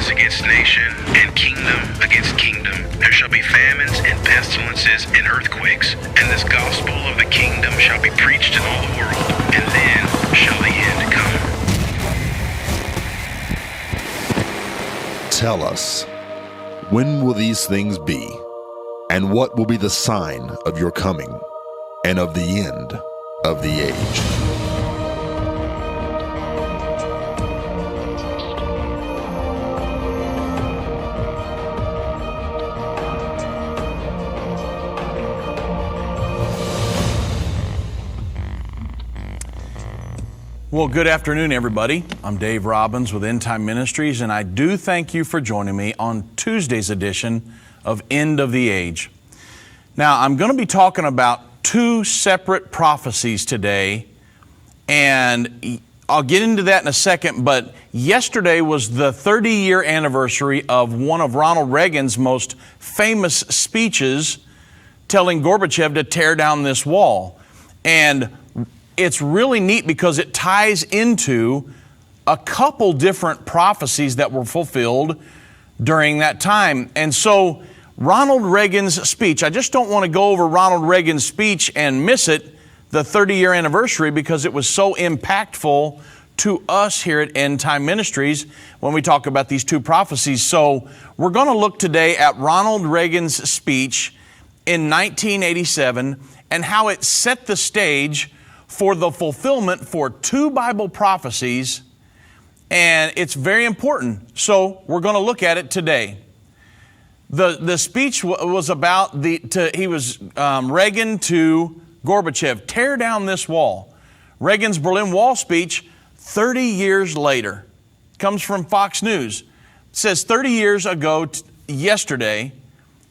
nations against nation, and kingdom against kingdom. There shall be famines and pestilences and earthquakes, and this gospel of the kingdom shall be preached in all the world, and then shall the end come. Tell us, when will these things be? And what will be the sign of your coming and of the end of the age? Well, good afternoon, everybody. I'm Dave Robbins with End Time Ministries, and I do thank you for joining me on Tuesday's edition of End of the Age. Now, I'm going to be talking about two separate prophecies today, and I'll get into that in a second, but yesterday was the 30-year anniversary of one of Ronald Reagan's most famous speeches telling Gorbachev to tear down this wall. And it's really neat because it ties into a couple different prophecies that were fulfilled during that time. And so Ronald Reagan's speech, I just don't want to go over Ronald Reagan's speech and miss it, the 30-year anniversary, because it was so impactful to us here at End Time Ministries when we talk about these two prophecies. So we're going to look today at Ronald Reagan's speech in 1987 and how it set the stage for the fulfillment for two Bible prophecies, and it's very important. So we're going to look at it today. The speech was about Reagan to Gorbachev, tear down this wall. Reagan's Berlin Wall speech 30 years later comes from Fox News. It says 30 years ago yesterday,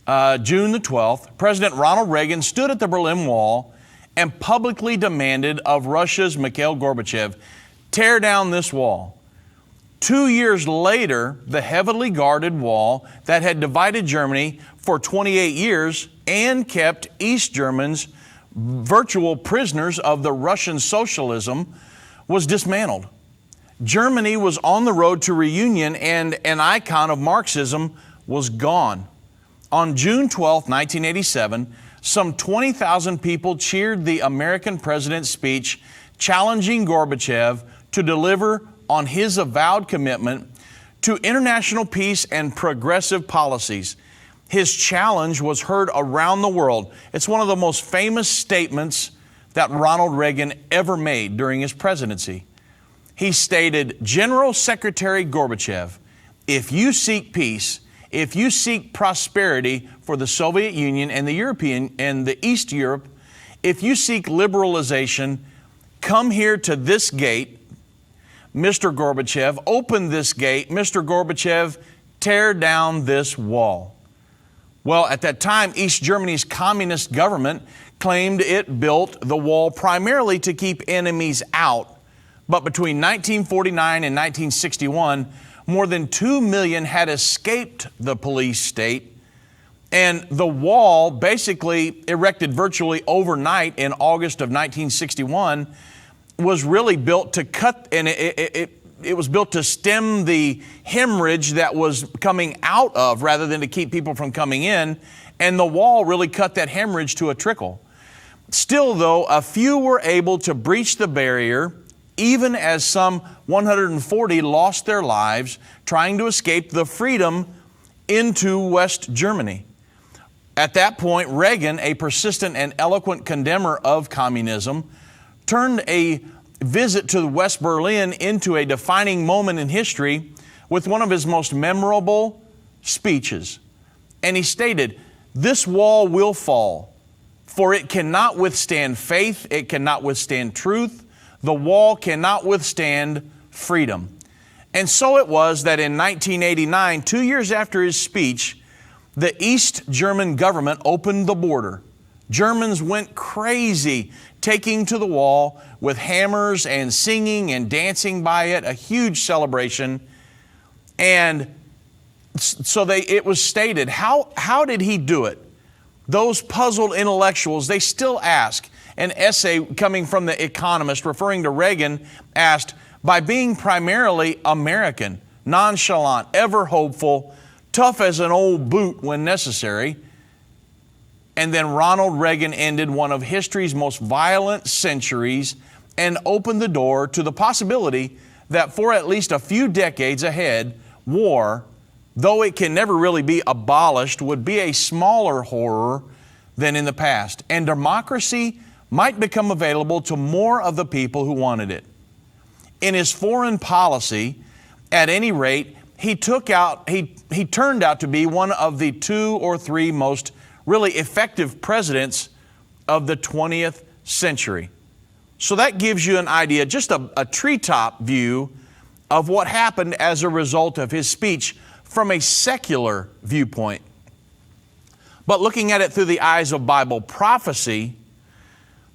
June the 12th, President Ronald Reagan stood at the Berlin Wall and publicly demanded of Russia's Mikhail Gorbachev, tear down this wall. 2 years later, the heavily guarded wall that had divided Germany for 28 years and kept East Germans virtual prisoners of the Russian socialism was dismantled. Germany was on the road to reunion, and an icon of Marxism was gone. On June 12, 1987, some 20,000 people cheered the American president's speech challenging Gorbachev to deliver on his avowed commitment to international peace and progressive policies. His challenge was heard around the world. It's one of the most famous statements that Ronald Reagan ever made during his presidency. He stated, "General Secretary Gorbachev, if you seek peace, if you seek prosperity for the Soviet Union and the European and the East Europe, if you seek liberalization, come here to this gate, Mr. Gorbachev, open this gate, Mr. Gorbachev, tear down this wall." Well, at that time, East Germany's communist government claimed it built the wall primarily to keep enemies out. But between 1949 and 1961, more than 2 million had escaped the police state, and the wall, basically erected virtually overnight in August of 1961, was really built to cut, and it was built to stem the hemorrhage that was coming out of rather than to keep people from coming in, and the wall really cut that hemorrhage to a trickle. Still, though, a few were able to breach the barrier, even as some 140 lost their lives trying to escape the freedom into West Germany. At that point, Reagan, a persistent and eloquent condemner of communism, turned a visit to West Berlin into a defining moment in history with one of his most memorable speeches. And he stated, "This wall will fall, for it cannot withstand faith, it cannot withstand truth, the wall cannot withstand freedom." And so it was that in 1989, 2 years after his speech, the East German government opened the border. Germans went crazy, taking to the wall with hammers and singing and dancing by it, a huge celebration. And so it was stated, how did he do it? Those puzzled intellectuals, they still ask. An essay coming from The Economist referring to Reagan asked, by being primarily American, nonchalant, ever hopeful, tough as an old boot when necessary. And then Ronald Reagan ended one of history's most violent centuries and opened the door to the possibility that for at least a few decades ahead, war, though it can never really be abolished, would be a smaller horror than in the past. And democracy might become available to more of the people who wanted it. In his foreign policy, at any rate, he turned out to be one of the 2 or 3 most really effective presidents of the 20th century. So that gives you an idea, just a treetop view of what happened as a result of his speech from a secular viewpoint. But looking at it through the eyes of Bible prophecy,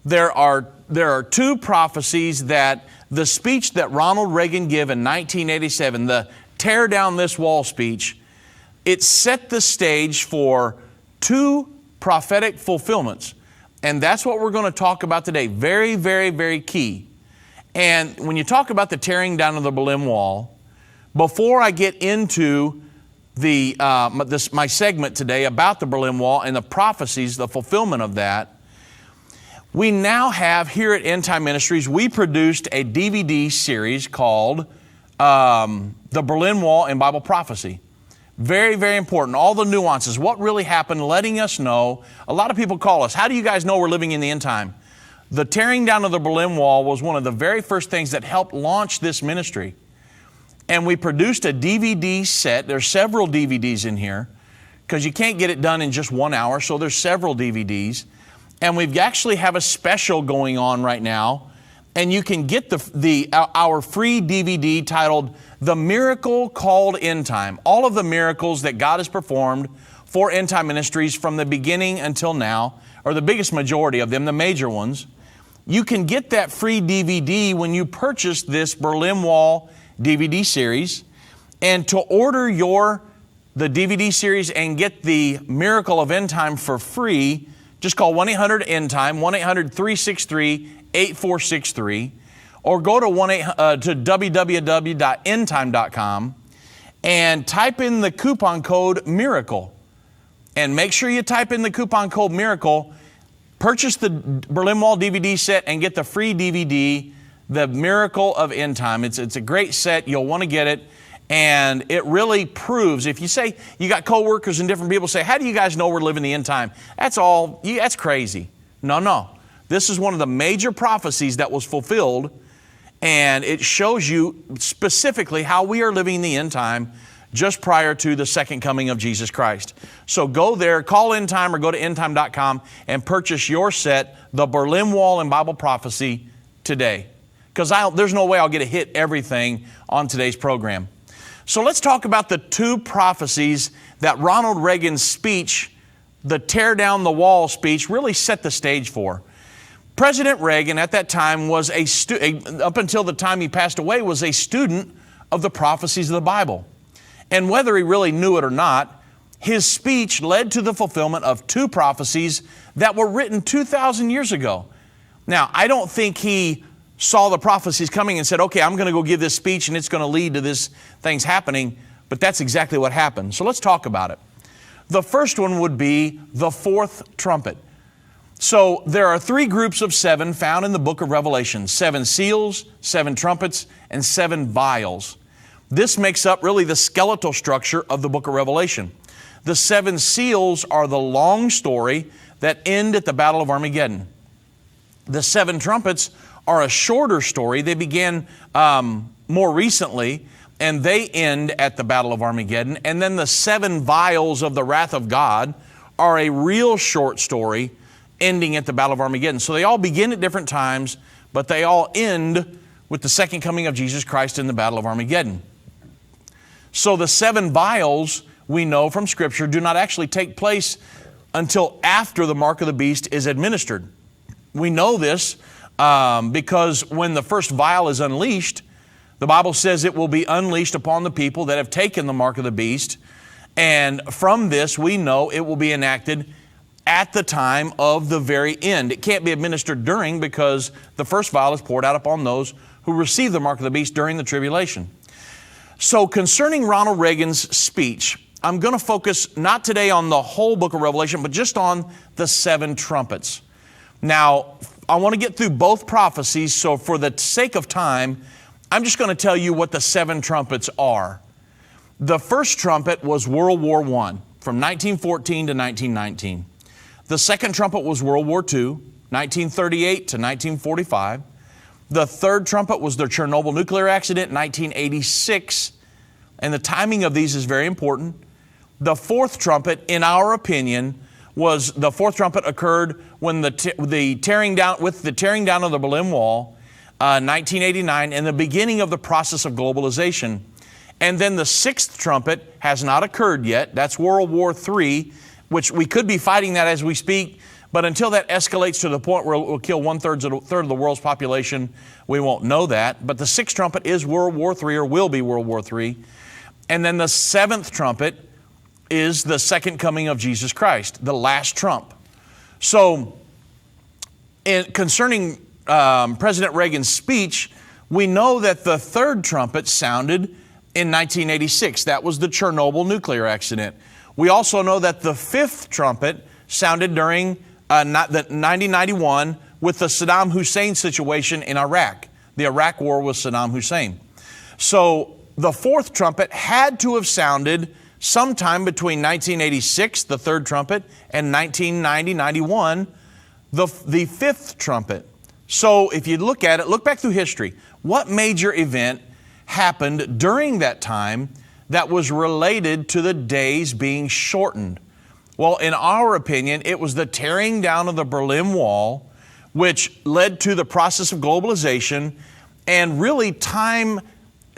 there are 2 prophecies that the speech that Ronald Reagan gave in 1987, the Tear Down This Wall speech, it set the stage for 2 prophetic fulfillments. And that's what we're going to talk about today. Very, very, very key. And when you talk about the tearing down of the Berlin Wall, before I get into my segment today about the Berlin Wall and the prophecies, the fulfillment of that, we now have here at End Time Ministries, we produced a DVD series called The Berlin Wall and Bible Prophecy. Very, very important. All the nuances, what really happened, letting us know. A lot of people call us, how do you guys know we're living in the end time? The tearing down of the Berlin Wall was one of the very first things that helped launch this ministry. And we produced a DVD set. There's several DVDs in here because you can't get it done in just 1 hour, so there's several DVDs. And we actually have a special going on right now. And you can get our free DVD titled The Miracle Called End Time. All of the miracles that God has performed for End Time Ministries from the beginning until now, or the biggest majority of them, the major ones. You can get that free DVD when you purchase this Berlin Wall DVD series. And to order the DVD series and get the Miracle of End Time for free, just call 1-800-END-TIME, 1-800-363-8463, or go to www.endtime.com and type in the coupon code MIRACLE. And make sure you type in the coupon code MIRACLE, purchase the Berlin Wall DVD set, and get the free DVD, The Miracle of End Time. It's a great set. You'll want to get it. And it really proves, if you say, you got coworkers and different people say, how do you guys know we're living the end time? That's crazy. No. This is one of the major prophecies that was fulfilled, and it shows you specifically how we are living in the end time just prior to the second coming of Jesus Christ. So go there, call End Time, or go to endtime.com and purchase your set, The Berlin Wall and Bible Prophecy, today. Because there's no way I'll get to hit everything on today's program. So let's talk about the 2 prophecies that Ronald Reagan's speech, the Tear Down the Wall speech, really set the stage for. President Reagan at that time was up until the time he passed away, was a student of the prophecies of the Bible. And whether he really knew it or not, his speech led to the fulfillment of 2 prophecies that were written 2,000 years ago. Now, I don't think he saw the prophecies coming and said, okay, I'm going to go give this speech and it's going to lead to this things happening. But that's exactly what happened. So let's talk about it. The first one would be the 4th trumpet. So there are 3 groups of 7 found in the book of Revelation: 7 seals, 7 trumpets, and 7 vials. This makes up really the skeletal structure of the book of Revelation. The 7 seals are the long story that end at the Battle of Armageddon. The 7 trumpets are a shorter story. They began more recently, and they end at the Battle of Armageddon. And then the 7 vials of the wrath of God are a real short story ending at the Battle of Armageddon. So they all begin at different times, but they all end with the second coming of Jesus Christ in the Battle of Armageddon. So the 7 vials, we know from Scripture, do not actually take place until after the mark of the beast is administered. We know this because when the first vial is unleashed, the Bible says it will be unleashed upon the people that have taken the mark of the beast. And from this, we know it will be enacted at the time of the very end. It can't be administered during, because the first vial is poured out upon those who receive the mark of the beast during the tribulation. So concerning Ronald Reagan's speech, I'm going to focus not today on the whole book of Revelation, but just on the 7 trumpets. Now, I want to get through both prophecies, so for the sake of time, I'm just going to tell you what the 7 trumpets are. The first trumpet was World War I, from 1914 to 1919. The second trumpet was World War II, 1938 to 1945. The third trumpet was the Chernobyl nuclear accident in 1986, and the timing of these is very important. The fourth trumpet, in our opinion, was the fourth trumpet occurred when the tearing down of the Berlin Wall, 1989, and the beginning of the process of globalization. And then the sixth trumpet has not occurred yet. That's World War III, which we could be fighting that as we speak, but until that escalates to the point where it will kill third of the world's population, we won't know that. But the sixth trumpet is World War III, or will be World War III. And then the seventh trumpet is the second coming of Jesus Christ, the last trump. So, concerning President Reagan's speech, we know that the third trumpet sounded in 1986. That was the Chernobyl nuclear accident. We also know that the fifth trumpet sounded during 1991 with the Saddam Hussein situation in Iraq, the Iraq war with Saddam Hussein. So the fourth trumpet had to have sounded sometime between 1986, the third trumpet, and 1990-91, the fifth trumpet. So if you look at it, look back through history. What major event happened during that time that was related to the days being shortened? Well, in our opinion, it was the tearing down of the Berlin Wall, which led to the process of globalization, and really time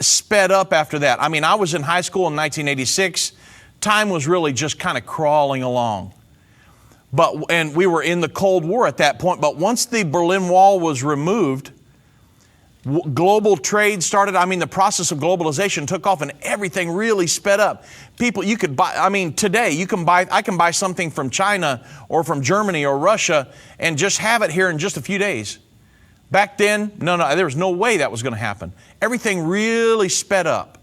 sped up after that. I mean, I was in high school in 1986. Time was really just kind of crawling along. And we were in the Cold War at that point. But once the Berlin Wall was removed, global trade started. I mean, the process of globalization took off and everything really sped up. People, you could buy, I mean, today I can buy something from China or from Germany or Russia and just have it here in just a few days. Back then, no, there was no way that was going to happen. Everything really sped up.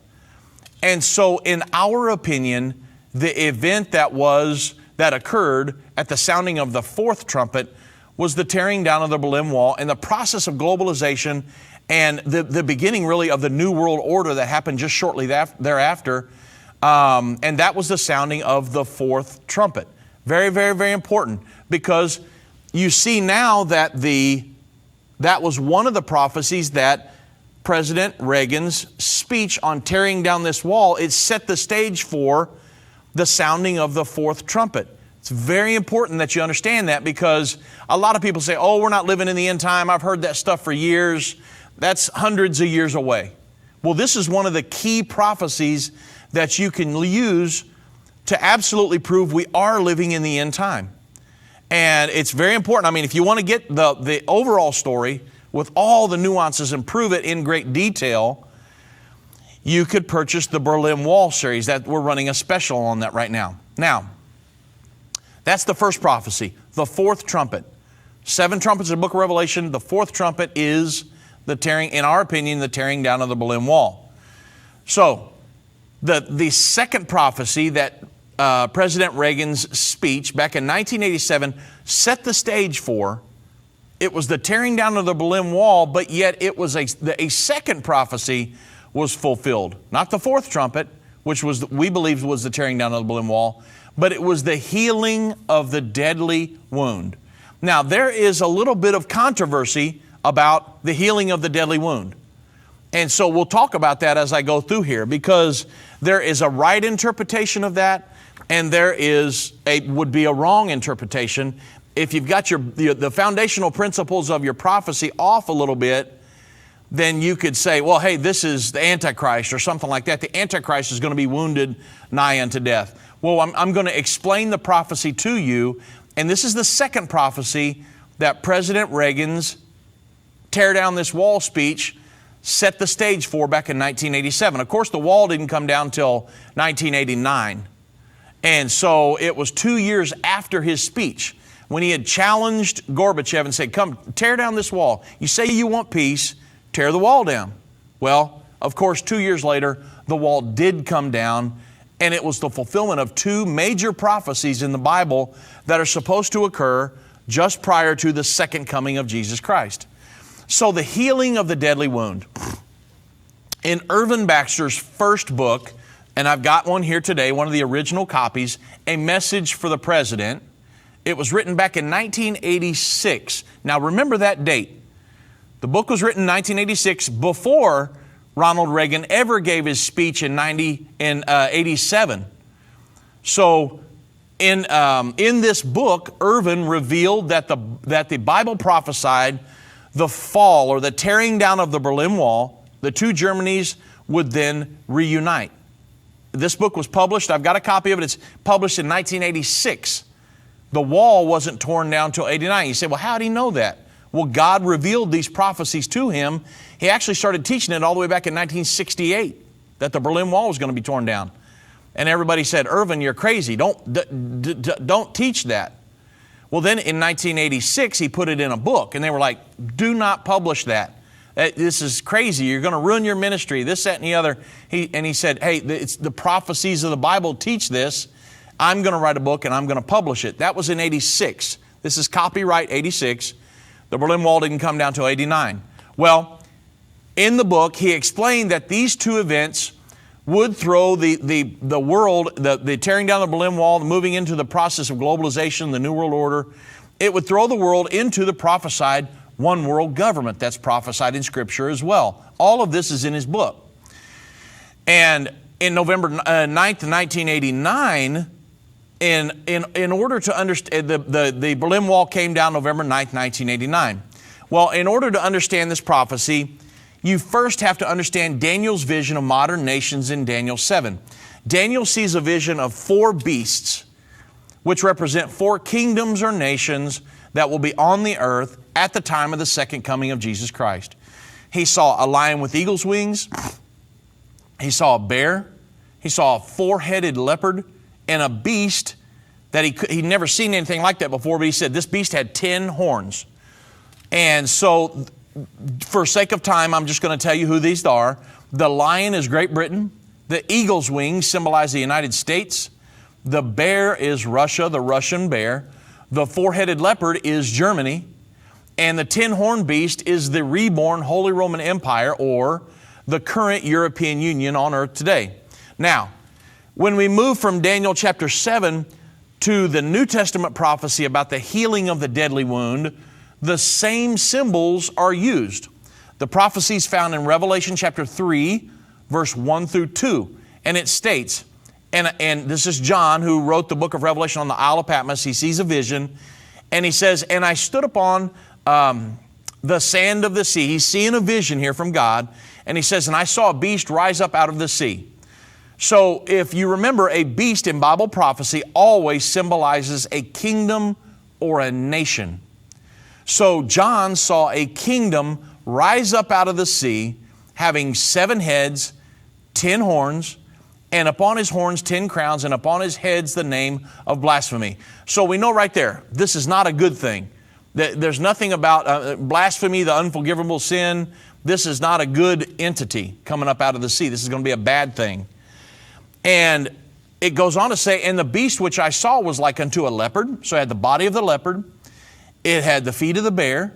And so in our opinion, the event that occurred at the sounding of the fourth trumpet was the tearing down of the Berlin Wall and the process of globalization and the beginning really of the New World Order that happened just shortly thereafter. And that was the sounding of the fourth trumpet. Very, very, very important, because you see now that that was one of the prophecies that President Reagan's speech on tearing down this wall, it set the stage for the sounding of the fourth trumpet. It's very important that you understand that, because a lot of people say, oh, we're not living in the end time. I've heard that stuff for years. That's hundreds of years away. Well, this is one of the key prophecies that you can use to absolutely prove we are living in the end time. And it's very important. I mean, if you want to get the overall story with all the nuances and prove it in great detail, you could purchase the Berlin Wall series. That we're running a special on that right now. Now, that's the first prophecy, the fourth trumpet. 7 trumpets in the book of Revelation. The fourth trumpet is in our opinion, the tearing down of the Berlin Wall. So, the second prophecy that President Reagan's speech back in 1987 set the stage for, it was the tearing down of the Berlin Wall, but yet it was a second prophecy was fulfilled. Not the fourth trumpet, which we believe was the tearing down of the Berlin Wall, but it was the healing of the deadly wound. Now, there is a little bit of controversy about the healing of the deadly wound. And so we'll talk about that as I go through here, because there is a right interpretation of that, and there would be a wrong interpretation. If you've got the foundational principles of your prophecy off a little bit, then you could say, well, hey, this is the Antichrist or something like that. The Antichrist is going to be wounded nigh unto death. Well, I'm going to explain the prophecy to you, and this is the second prophecy that President Reagan's tear down this wall speech set the stage for back in 1987. Of course, the wall didn't come down till 1989. And so it was 2 years after his speech when he had challenged Gorbachev and said, come, tear down this wall. You say you want peace, tear the wall down. Well, of course, 2 years later, the wall did come down, and it was the fulfillment of two major prophecies in the Bible that are supposed to occur just prior to the second coming of Jesus Christ. So the healing of the deadly wound. In Irvin Baxter's first book, and I've got one here today, one of the original copies, A Message for the President. It was written back in 1986. Now remember that date. The book was written in 1986 before Ronald Reagan ever gave his speech in 87. So in this book, Irvin revealed that the Bible prophesied the fall or the tearing down of the Berlin Wall. The two Germanys would then reunite. This book was published. I've got a copy of it. It's published in 1986. The wall wasn't torn down until 89. You say, well, how did he know that? Well, God revealed these prophecies to him. He actually started teaching it all the way back in 1968, that the Berlin Wall was going to be torn down. And everybody said, Irvin, you're crazy. Don't teach that. Well, then in 1986, he put it in a book, and they were like, do not publish that. This is crazy. You're going to ruin your ministry, this, that, and the other. He said, hey, it's the prophecies of the Bible teach this. I'm going to write a book, and I'm going to publish it. That was in 86. This is copyright 86. The Berlin Wall didn't come down until 89. Well, in the book, he explained that these two events would throw the world, the tearing down the Berlin Wall, the moving into the process of globalization, the New World Order, it would throw the world into the prophesied one world government. That's prophesied in Scripture as well. All of this is in his book. And in November 9th, 1989, in order to understand, the Berlin Wall came down November 9th, 1989. Well, in order to understand this prophecy, you first have to understand Daniel's vision of modern nations in Daniel 7. Daniel sees a vision of four beasts, which represent four kingdoms or nations that will be on the earth at the time of the second coming of Jesus Christ. He saw a lion with eagle's wings. He saw a bear. He saw a four-headed leopard and a beast that he'd never seen anything like that before, but he said this beast had 10 horns. And so, for sake of time, I'm just going to tell you who these are. The lion is Great Britain. The eagle's wings symbolize the United States. The bear is Russia, the Russian bear. The four-headed leopard is Germany. And the 10-horned beast is the reborn Holy Roman Empire, or the current European Union on earth today. Now, when we move from Daniel chapter 7 to the New Testament prophecy about the healing of the deadly wound, the same symbols are used. The prophecy is found in Revelation chapter 3, verse 1 through 2. And it states, and this is John who wrote the book of Revelation on the Isle of Patmos. He sees a vision, and he says, and I stood upon the sand of the sea. He's seeing a vision here from God, and he says, and I saw a beast rise up out of the sea. So if you remember, a beast in Bible prophecy always symbolizes a kingdom or a nation. So John saw a kingdom rise up out of the sea, having 7 heads, 10 horns, and upon his horns 10 crowns, and upon his heads the name of blasphemy. So we know right there, this is not a good thing. There's nothing about blasphemy, the unforgivable sin. This is not a good entity coming up out of the sea. This is going to be a bad thing. And it goes on to say, and the beast which I saw was like unto a leopard. So it had the body of the leopard. It had the feet of the bear.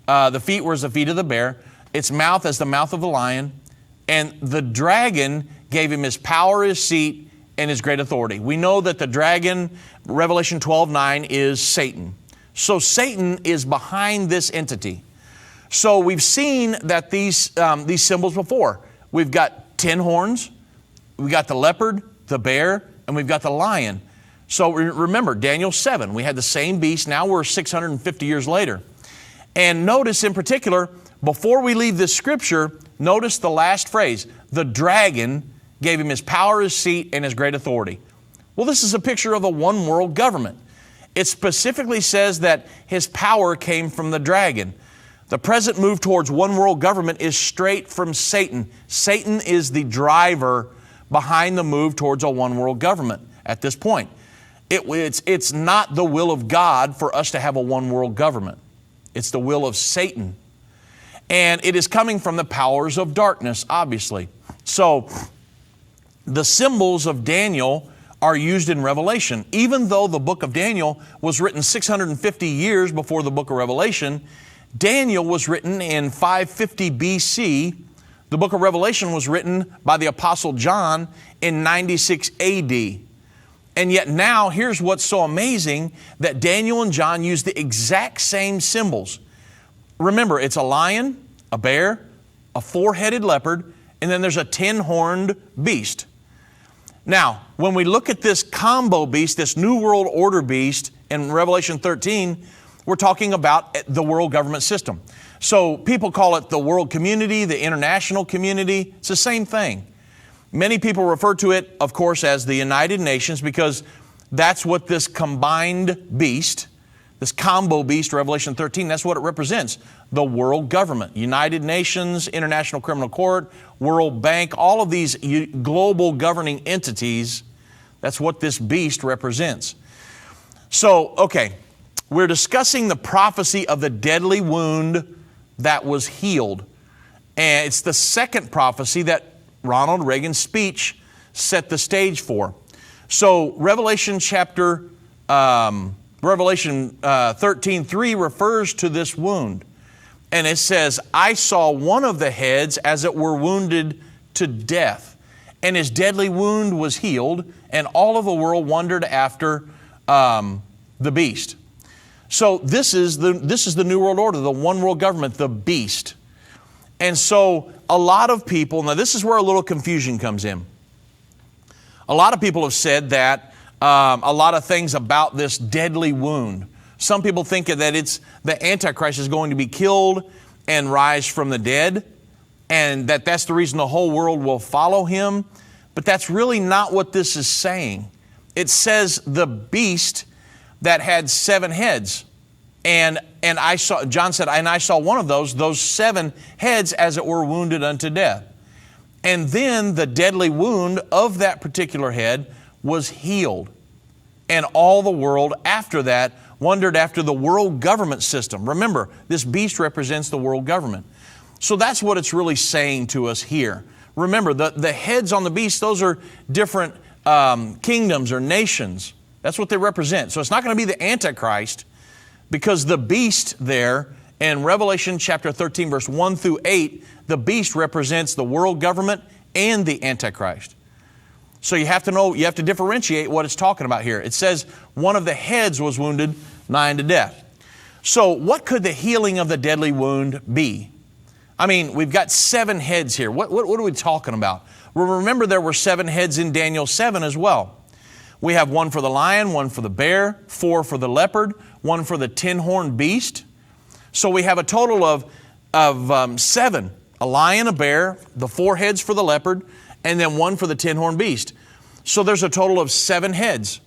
The feet were as the feet of the bear. Its mouth as the mouth of the lion. And the dragon gave him his power, his seat, and his great authority. We know that the dragon, Revelation 12:9, is Satan. So Satan is behind this entity. So we've seen that these symbols before. We've got 10 horns. We've got the leopard, the bear, and we've got the lion. So remember, Daniel 7, we had the same beast. Now we're 650 years later. And notice in particular, before we leave this scripture, notice the last phrase. The dragon gave him his power, his seat, and his great authority. Well, this is a picture of a one world government. It specifically says that his power came from the dragon. The present move towards one world government is straight from Satan. Satan is the driver behind the move towards a one world government at this point. It's not the will of God for us to have a one world government. It's the will of Satan. And it is coming from the powers of darkness, obviously. So the symbols of Daniel are used in Revelation. Even though the book of Daniel was written 650 years before the book of Revelation, Daniel was written in 550 BC. The book of Revelation was written by the Apostle John in 96 AD. And yet now, here's what's so amazing, that Daniel and John use the exact same symbols. Remember, it's a lion, a bear, a four-headed leopard, and then there's a 10-horned beast. Now, when we look at this combo beast, this New World Order beast in Revelation 13, we're talking about the world government system. So people call it the world community, the international community. It's the same thing. Many people refer to it, of course, as the United Nations, because that's what this combined beast, this combo beast, Revelation 13, that's what it represents. The world government, United Nations, International Criminal Court, World Bank, all of these global governing entities, that's what this beast represents. So, okay, we're discussing the prophecy of the deadly wound that was healed. And it's the second prophecy that Ronald Reagan's speech set the stage for. So Revelation 13:3 refers to this wound. And it says, I saw one of the heads as it were wounded to death, and his deadly wound was healed, and all of the world wondered after the beast. So this is the New World Order, the one world government, the beast. And so a lot of people, now this is where a little confusion comes in. A lot of people have said that a lot of things about this deadly wound. Some people think that it's the Antichrist is going to be killed and rise from the dead, and that's the reason the whole world will follow him. But that's really not what this is saying. It says the beast that had 7 heads. And John said, and I saw one of those 7 heads as it were wounded unto death. And then the deadly wound of that particular head was healed. And all the world after that wondered after the world government system. Remember, this beast represents the world government. So that's what it's really saying to us here. Remember, the heads on the beast, those are different kingdoms or nations. That's what they represent. So it's not going to be the Antichrist, because the beast there in Revelation chapter 13, verse 1 through 8, the beast represents the world government and the Antichrist. So you have to know, you have to differentiate what it's talking about here. It says one of the heads was wounded nigh unto death. So what could the healing of the deadly wound be? I mean, we've got 7 heads here. What are we talking about? Well, remember there were 7 heads in Daniel 7 as well. We have 1 for the lion, 1 for the bear, 4 for the leopard, 1 for the 10-horned beast. So we have a total of 7. A lion, a bear, the 4 heads for the leopard, and then 1 for the 10-horned beast. So there's a total of 7 heads.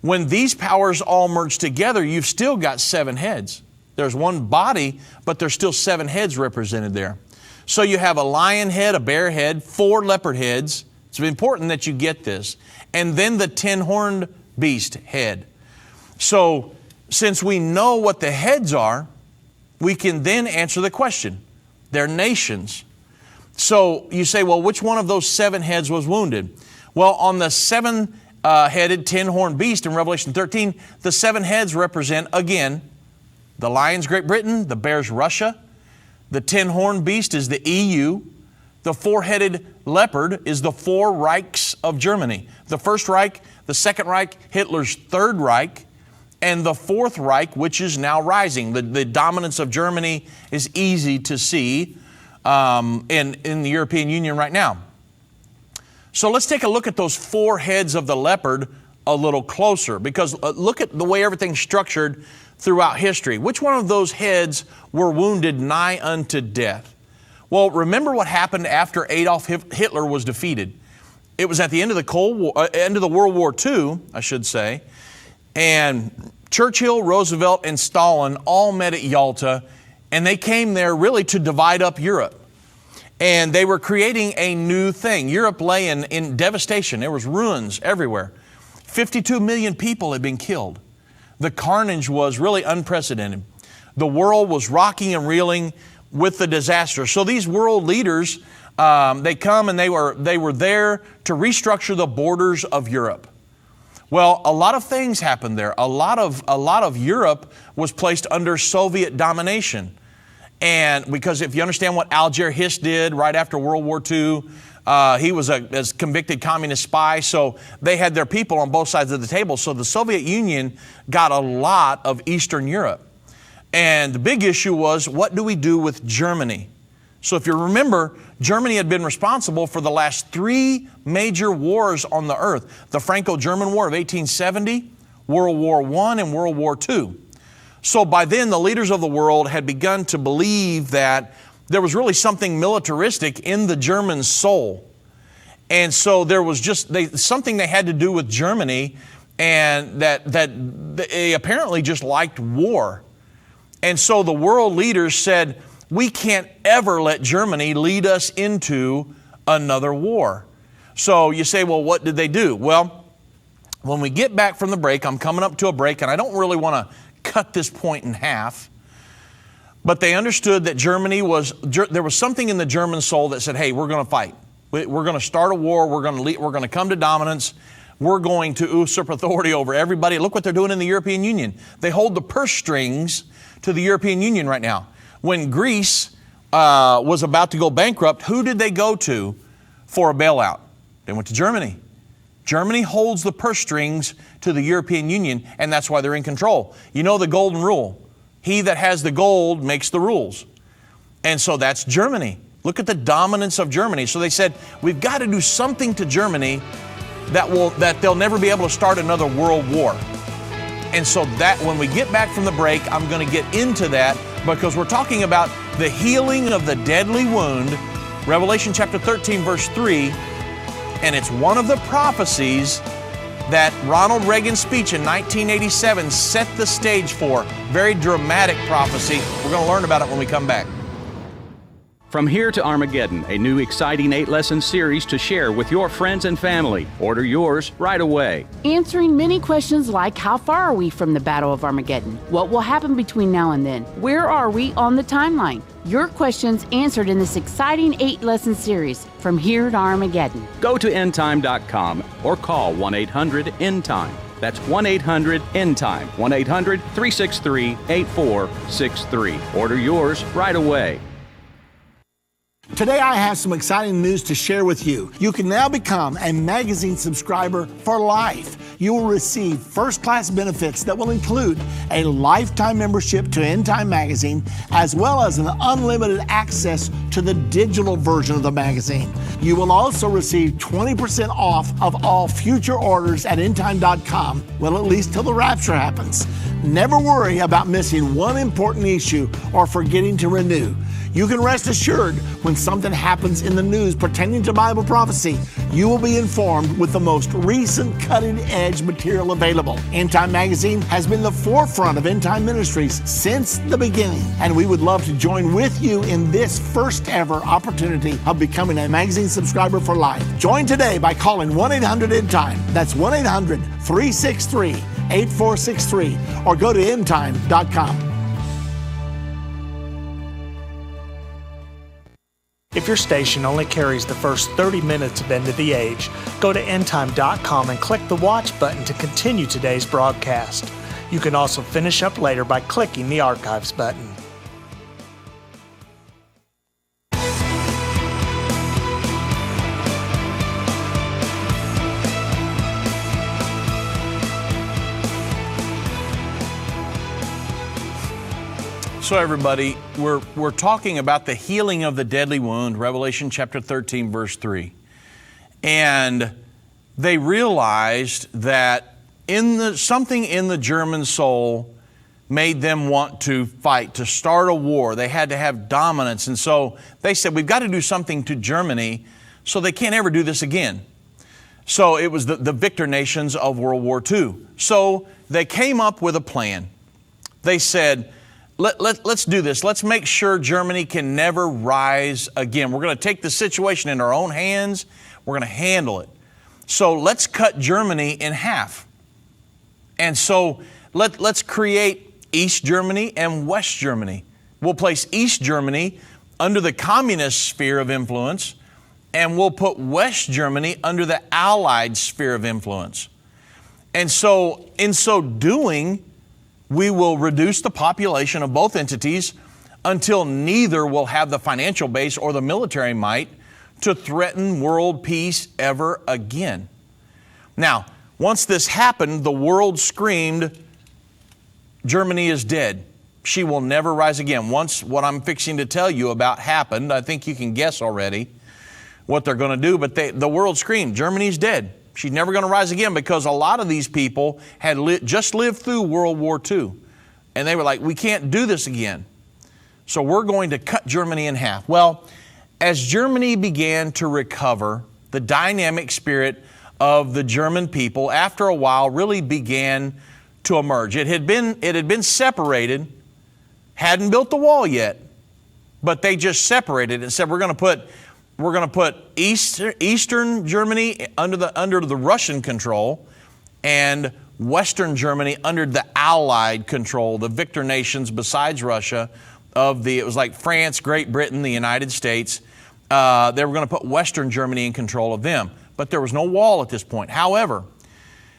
When these powers all merge together, you've still got 7 heads. There's 1 body, but there's still 7 heads represented there. So you have a lion head, a bear head, 4 leopard heads. It's important that you get this. And then the 10-horned beast head. So since we know what the heads are, we can then answer the question. They're nations. So you say, well, which one of those 7 heads was wounded? Well, on the 7-headed, 10-horned beast in Revelation 13, the 7 heads represent, again, the lion's Great Britain, the bear's Russia, the 10-horned beast is the EU, the 4-headed leopard is the 4 Reichs of Germany. The First Reich, the Second Reich, Hitler's Third Reich, and the Fourth Reich, which is now rising. The dominance of Germany is easy to see in the European Union right now. So let's take a look at those 4 heads of the leopard a little closer, because look at the way everything's structured throughout history. Which one of those heads were wounded nigh unto death? Well, remember what happened after Adolf Hitler was defeated. It was at the end of the World War II, I should say, and Churchill, Roosevelt, and Stalin all met at Yalta, and they came there really to divide up Europe. And they were creating a new thing. Europe lay in devastation. There was ruins everywhere. 52 million people had been killed. The carnage was really unprecedented. The world was rocking and reeling with the disaster. So these world leaders They come and they were there to restructure the borders of Europe. Well, a lot of things happened there. A lot of Europe was placed under Soviet domination. And because if you understand what Alger Hiss did right after World War II, he was a convicted communist spy, so they had their people on both sides of the table. So the Soviet Union got a lot of Eastern Europe. And the big issue was, what do we do with Germany? So if you remember, Germany had been responsible for the last 3 major wars on the earth. The Franco-German War of 1870, World War I, and World War II. So by then, the leaders of the world had begun to believe that there was really something militaristic in the German soul. And so there was just something they had to do with Germany, and that they apparently just liked war. And so the world leaders said, we can't ever let Germany lead us into another war. So you say, well, what did they do? Well, when we get back from the break, I'm coming up to a break, and I don't really want to cut this point in half. But they understood that there was something in the German soul that said, hey, we're going to fight. We're going to start a war. We're going to come to dominance. We're going to usurp authority over everybody. Look what they're doing in the European Union. They hold the purse strings to the European Union right now. When Greece was about to go bankrupt, who did they go to for a bailout? They went to Germany. Germany holds the purse strings to the European Union, and that's why they're in control. You know the golden rule. He that has the gold makes the rules. And so that's Germany. Look at the dominance of Germany. So they said, we've got to do something to Germany that they'll never be able to start another world war. And so that when we get back from the break, I'm going to get into that, because we're talking about the healing of the deadly wound, Revelation chapter 13, verse 3, and it's one of the prophecies that Ronald Reagan's speech in 1987 set the stage for. Very dramatic prophecy. We're going to learn about it when we come back. From Here to Armageddon, a new exciting 8-lesson series to share with your friends and family. Order yours right away. Answering many questions like, how far are we from the Battle of Armageddon? What will happen between now and then? Where are we on the timeline? Your questions answered in this exciting 8-lesson series, From Here to Armageddon. Go to endtime.com or call 1-800-END-TIME. That's 1-800-END-TIME, 1-800-363-8463. Order yours right away. Today I have some exciting news to share with you. You can now become a magazine subscriber for life. You will receive first-class benefits that will include a lifetime membership to End Time Magazine, as well as an unlimited access to the digital version of the magazine. You will also receive 20% off of all future orders at endtime.com, well, at least till the rapture happens. Never worry about missing one important issue or forgetting to renew. You can rest assured when something happens in the news pertaining to Bible prophecy, you will be informed with the most recent cutting-edge material available. End Time Magazine has been the forefront of End Time Ministries since the beginning, and we would love to join with you in this first ever opportunity of becoming a magazine subscriber for life. Join today by calling 1-800-END-TIME. That's 1-800-363-8463, or go to endtime.com. If your station only carries the first 30 minutes of End of the Age, go to endtime.com and click the watch button to continue today's broadcast. You can also finish up later by clicking the archives button. So everybody, we're talking about the healing of the deadly wound, Revelation chapter 13, verse 3. And they realized that something in the German soul made them want to fight, to start a war. They had to have dominance. And so they said, we've got to do something to Germany so they can't ever do this again. So it was the victor nations of World War II. So they came up with a plan. They said, let's do this. Let's make sure Germany can never rise again. We're going to take the situation in our own hands. We're going to handle it. So let's cut Germany in half. And so let's create East Germany and West Germany. We'll place East Germany under the communist sphere of influence, and we'll put West Germany under the Allied sphere of influence. And so, in so doing, we will reduce the population of both entities until neither will have the financial base or the military might to threaten world peace ever again. Now, once this happened, the world screamed, Germany is dead. She will never rise again. Once what I'm fixing to tell you about happened, I think you can guess already what they're going to do, but the world screamed, Germany's dead. She's never going to rise again, because a lot of these people had just lived through World War II. And they were like, we can't do this again. So we're going to cut Germany in half. Well, as Germany began to recover, the dynamic spirit of the German people, after a while, really began to emerge. It had been separated, hadn't built the wall yet, but they just separated and said, we're going to put Eastern Germany under the Russian control, and Western Germany under the Allied control, the victor nations besides Russia it was like France, Great Britain, the United States. They were going to put Western Germany in control of them. But there was no wall at this point. However,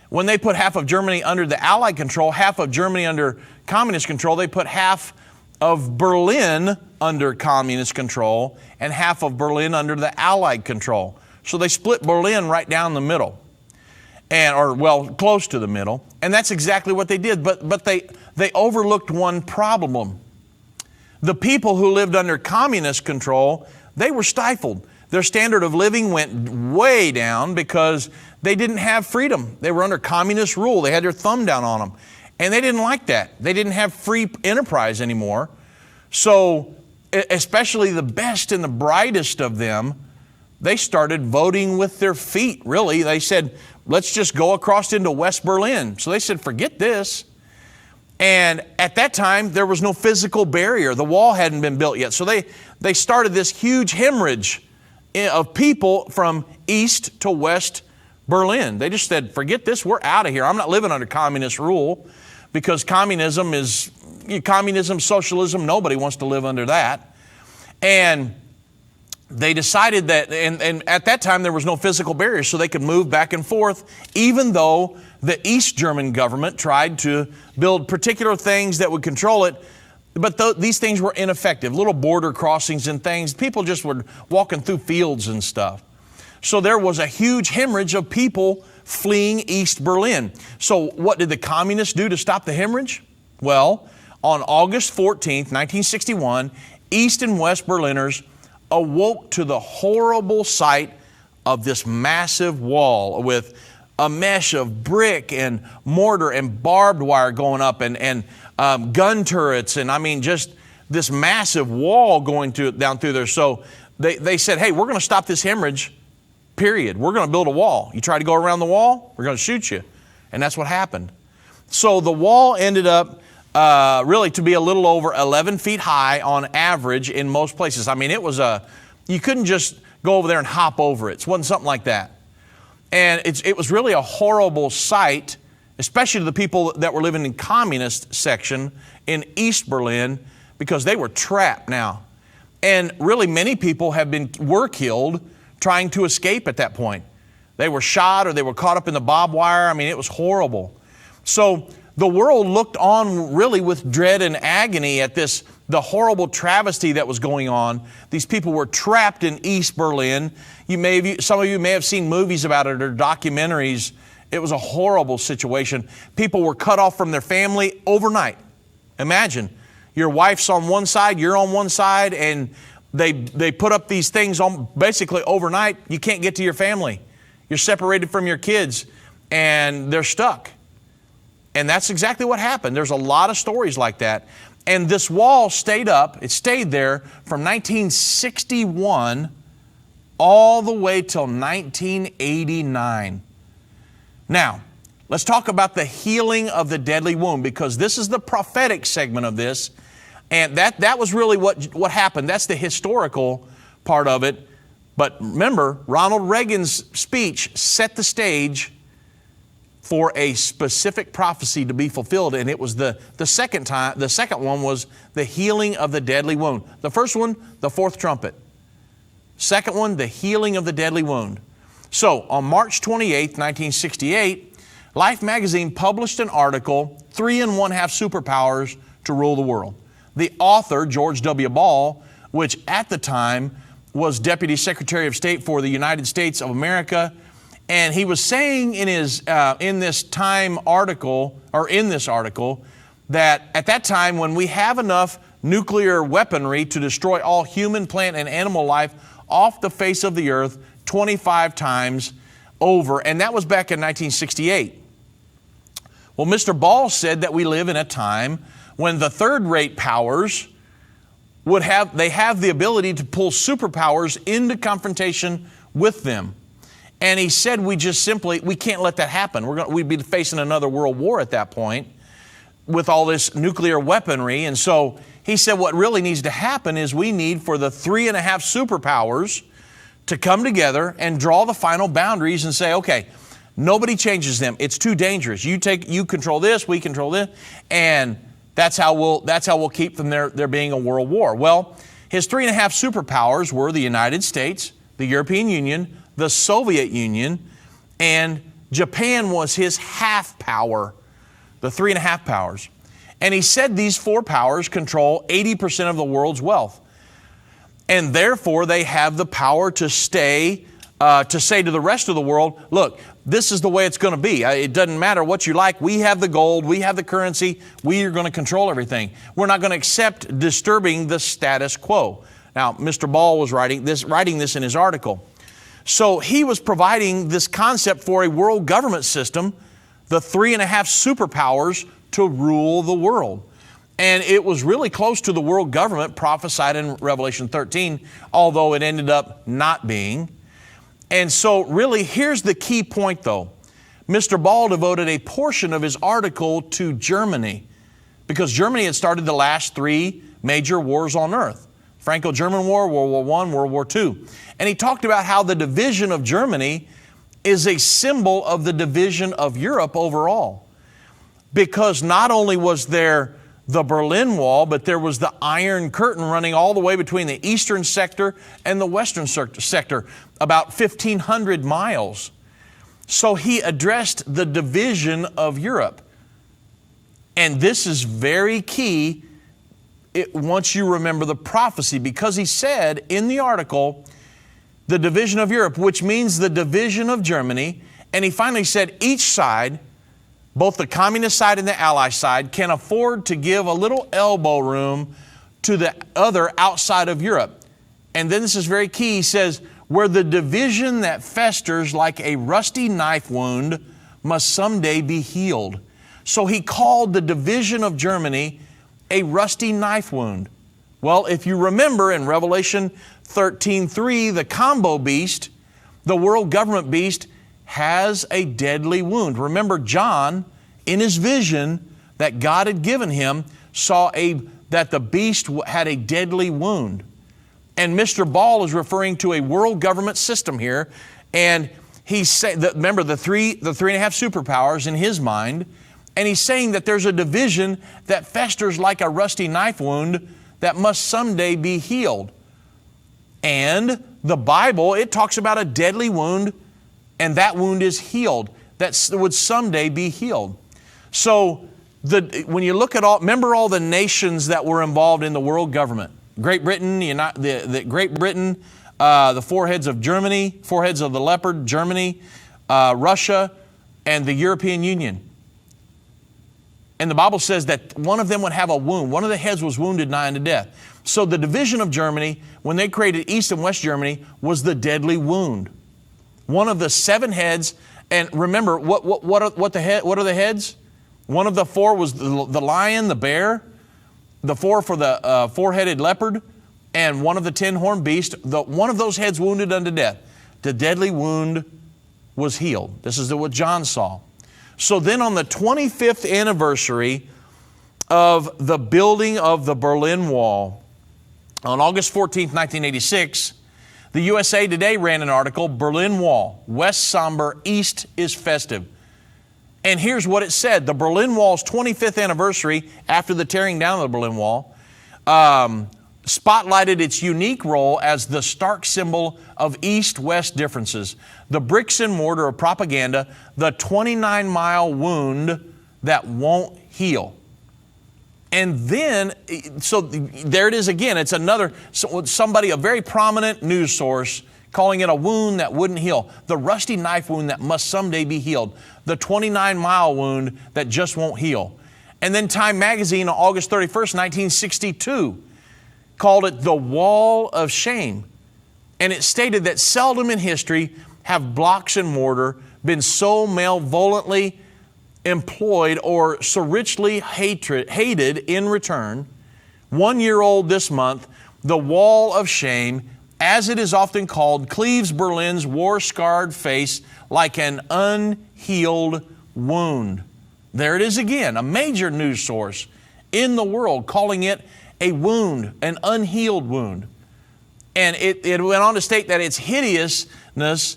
when they put half of Germany under the Allied control, half of Germany under communist control, they put half of Berlin under communist control and half of Berlin under the Allied control. So they split Berlin right down the middle, close to the middle. And that's exactly what they did. But they overlooked one problem. The people who lived under communist control, they were stifled. Their standard of living went way down because they didn't have freedom. They were under communist rule. They had their thumb down on them. And they didn't like that. They didn't have free enterprise anymore. So, especially the best and the brightest of them, they started voting with their feet, really. They said, let's just go across into West Berlin. So they said, forget this. And at that time, there was no physical barrier. The wall hadn't been built yet. So they started this huge hemorrhage of people from East to West Berlin. They just said, forget this, we're out of here. I'm not living under communist rule, because communism, socialism, nobody wants to live under that. And they decided that, and at that time there was no physical barrier, so they could move back and forth, even though the East German government tried to build particular things that would control it. But these things were ineffective, little border crossings and things. People just were walking through fields and stuff. So there was a huge hemorrhage of people fleeing East Berlin. So what did the communists do to stop the hemorrhage? Well, on August 14th, 1961, East and West Berliners awoke to the horrible sight of this massive wall with a mesh of brick and mortar and barbed wire going up and gun turrets, and just this massive wall going down through there. So they said, hey, we're going to stop this hemorrhage, period. We're going to build a wall. You try to go around the wall, we're going to shoot you. And that's what happened. So the wall ended up really to be a little over 11 feet high on average in most places. It was you couldn't just go over there and hop over it. It wasn't something like that. And it was really a horrible sight, especially to the people that were living in communist section in East Berlin, because they were trapped now. And really many people were killed trying to escape at that point. They were shot or they were caught up in the barbed wire. It was horrible. So the world looked on really with dread and agony at the horrible travesty that was going on. These people were trapped in East Berlin. Some of you may have seen movies about it or documentaries. It was a horrible situation. People were cut off from their family overnight. Imagine, your wife's on one side, you're on one side, and they put up these things on basically overnight. You can't get to your family. You're separated from your kids, and they're stuck. And that's exactly what happened. There's a lot of stories like that. And this wall stayed up. It stayed there from 1961 all the way till 1989. Now, let's talk about the healing of the deadly wound, because this is the prophetic segment of this. And that was really what happened. That's the historical part of it. But remember, Ronald Reagan's speech set the stage for a specific prophecy to be fulfilled. And it was the second one was the healing of the deadly wound. The first one, the fourth trumpet. Second one, the healing of the deadly wound. So on March 28, 1968, Life magazine published an article, 3 1/2 superpowers to rule the world. The author, George W. Ball, which at the time was Deputy Secretary of State for the United States of America, and he was saying in this article that at that time, when we have enough nuclear weaponry to destroy all human, plant, and animal life off the face of the earth 25 times over, and that was back in 1968. Well, Mr. Ball said that we live in a time when the third-rate powers have the ability to pull superpowers into confrontation with them. And he said we can't let that happen. We'd be facing another world war at that point with all this nuclear weaponry. And so he said what really needs to happen is we need for the 3 1/2 superpowers to come together and draw the final boundaries and say, okay, nobody changes them. It's too dangerous. You control this, we control this, and that's how we'll keep from there being a world war. Well, his 3 1/2 superpowers were the United States, the European Union, the Soviet Union, and Japan was his half power, the 3 1/2 powers. And he said these 4 powers control 80% of the world's wealth. And therefore, they have the power to say to the rest of the world, look, this is the way it's going to be. It doesn't matter what you like. We have the gold. We have the currency. We are going to control everything. We're not going to accept disturbing the status quo. Now, Mr. Ball was writing this in his article. So he was providing this concept for a world government system, the 3 1/2 superpowers to rule the world. And it was really close to the world government prophesied in Revelation 13, although it ended up not being. And so really, here's the key point though. Mr. Ball devoted a portion of his article to Germany because Germany had started the last 3 major wars on earth. Franco-German War, World War I, World War II. And he talked about how the division of Germany is a symbol of the division of Europe overall. Because not only was there the Berlin Wall, but there was the Iron Curtain running all the way between the eastern sector and the western sector, about 1,500 miles. So he addressed the division of Europe. And this is very key once you remember the prophecy, because he said in the article, the division of Europe, which means the division of Germany, and he finally said each side, both the communist side and the ally side, can afford to give a little elbow room to the other outside of Europe. And then this is very key. He says, where the division that festers like a rusty knife wound must someday be healed. So he called the division of Germany a rusty knife wound. Well, if you remember in Revelation 13:3, the combo beast, the world government beast, has a deadly wound. Remember, John, in his vision that God had given him, saw that the beast had a deadly wound. And Mr. Ball is referring to a world government system here. And he's saying that, remember, the 3 1/2 superpowers in his mind. And he's saying that there's a division that festers like a rusty knife wound that must someday be healed. And the Bible, it talks about a deadly wound, and that wound is healed. That would someday be healed. So when you look at remember all the nations that were involved in the world government. Great Britain, the 4 heads of Germany, 4 heads of the leopard, Germany, Russia, and the European Union. And the Bible says that one of them would have a wound. One of the heads was wounded nigh unto death. So the division of Germany, when they created East and West Germany, was the deadly wound. One of the 7 heads, and remember, what are the heads? One of the 4 was the lion, the bear, the 4 for the 4-headed leopard, and one of the 10-horned beast. One of those heads wounded unto death. The deadly wound was healed. This is what John saw. So then on the 25th anniversary of the building of the Berlin Wall, on August 14th, 1986, the USA Today ran an article, Berlin Wall, West somber, East is festive. And here's what it said. The Berlin Wall's 25th anniversary after the tearing down of the Berlin Wall spotlighted its unique role as the stark symbol of East-West differences, the bricks and mortar of propaganda, the 29-mile wound that won't heal. And then, so there it is again. It's another, somebody, a very prominent news source, calling it a wound that wouldn't heal. The rusty knife wound that must someday be healed. The 29-mile wound that just won't heal. And then Time Magazine on August 31st, 1962, called it the Wall of Shame. And it stated that seldom in history have blocks and mortar been so malevolently employed or so richly hated in return. 1 year old this month, the Wall of Shame, as it is often called, cleaves Berlin's war-scarred face like an unhealed wound. There it is again, a major news source in the world calling it a wound, an unhealed wound. And it went on to state that its hideousness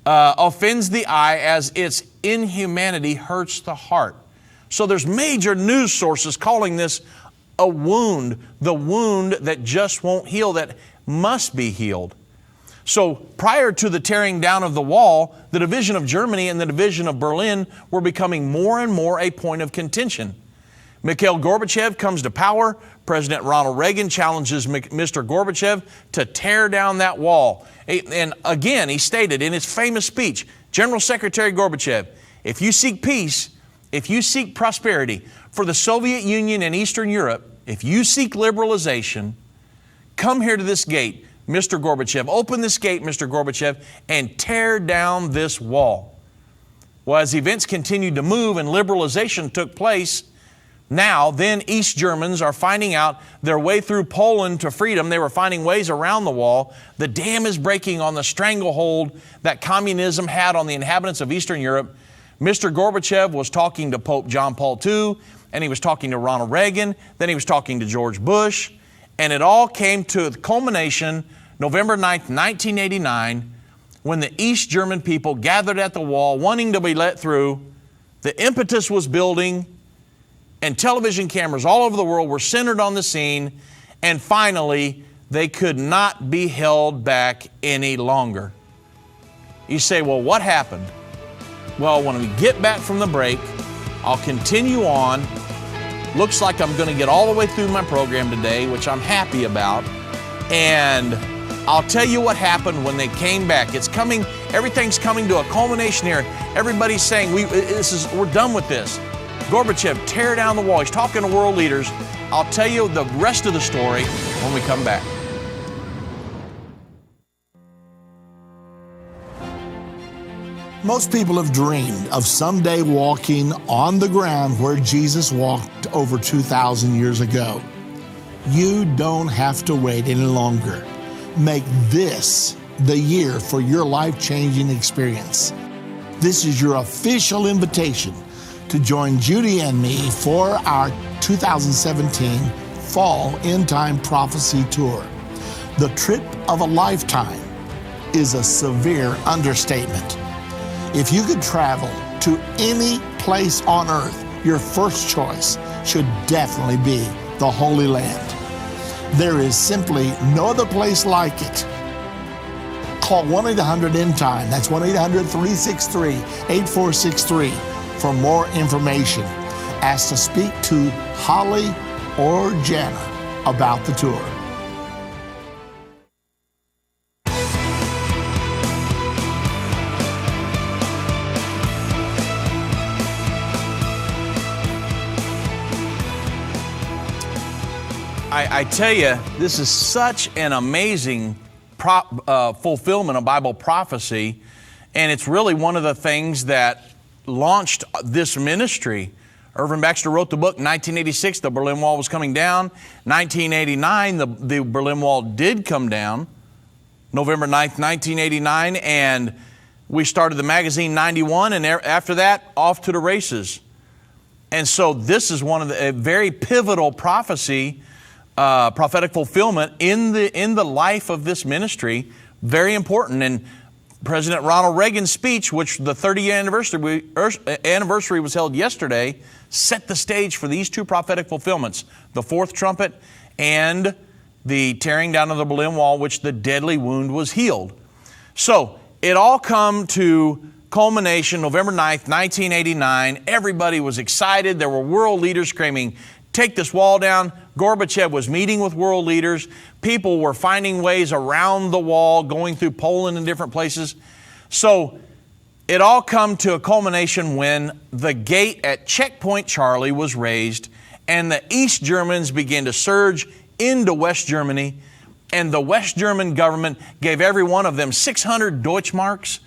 offends the eye as its inhumanity hurts the heart. So there's major news sources calling this a wound, the wound that just won't heal, that must be healed. So prior to the tearing down of the wall, the division of Germany and the division of Berlin were becoming more and more a point of contention. Mikhail Gorbachev comes to power. President Ronald Reagan challenges Mr. Gorbachev to tear down that wall. And again, he stated in his famous speech, General Secretary Gorbachev, if you seek peace, if you seek prosperity for the Soviet Union and Eastern Europe, if you seek liberalization, come here to this gate, Mr. Gorbachev. Open this gate, Mr. Gorbachev, and tear down this wall. Well, as events continued to move and liberalization took place, then East Germans are finding out their way through Poland to freedom. They were finding ways around the wall. The dam is breaking on the stranglehold that communism had on the inhabitants of Eastern Europe. Mr. Gorbachev was talking to Pope John Paul II, and he was talking to Ronald Reagan, then he was talking to George Bush, and it all came to the culmination November 9th, 1989, when the East German people gathered at the wall wanting to be let through. The impetus was building, and television cameras all over the world were centered on the scene, and finally, they could not be held back any longer. You say, well, what happened? Well, when we get back from the break, I'll continue on. Looks like I'm going to get all the way through my program today, which I'm happy about, and I'll tell you what happened when they came back. It's coming, everything's coming to a culmination here. Everybody's saying, we're done with this. Gorbachev, tear down the wall. He's talking to world leaders. I'll tell you the rest of the story when we come back. Most people have dreamed of someday walking on the ground where Jesus walked over 2,000 years ago. You don't have to wait any longer. Make this the year for your life-changing experience. This is your official invitation to join Judy and me for our 2017 Fall End Time Prophecy Tour. The trip of a lifetime is a severe understatement. If you could travel to any place on earth, your first choice should definitely be the Holy Land. There is simply no other place like it. Call 1-800-END-TIME. That's 1-800-363-8463 for more information. Ask to speak to Holly or Jana about the tour. I tell you, this is such an amazing fulfillment of Bible prophecy, and it's really one of the things that launched this ministry. Irvin Baxter wrote the book in 1986, the Berlin Wall was coming down. 1989, the Berlin Wall did come down, November 9th, 1989, and we started the magazine 91, and after that, off to the races. And so this is one of a very pivotal prophecy, prophetic fulfillment in the life of this ministry, very important. And President Ronald Reagan's speech, which the 30th anniversary was held yesterday, set the stage for these two prophetic fulfillments, the fourth trumpet and the tearing down of the Berlin Wall, which the deadly wound was healed. So it all come to culmination November 9th, 1989. Everybody was excited. There were world leaders screaming, take this wall down. Gorbachev was meeting with world leaders. People were finding ways around the wall, going through Poland and different places. So it all come to a culmination when the gate at Checkpoint Charlie was raised and the East Germans began to surge into West Germany, and the West German government gave every one of them 600 Deutschmarks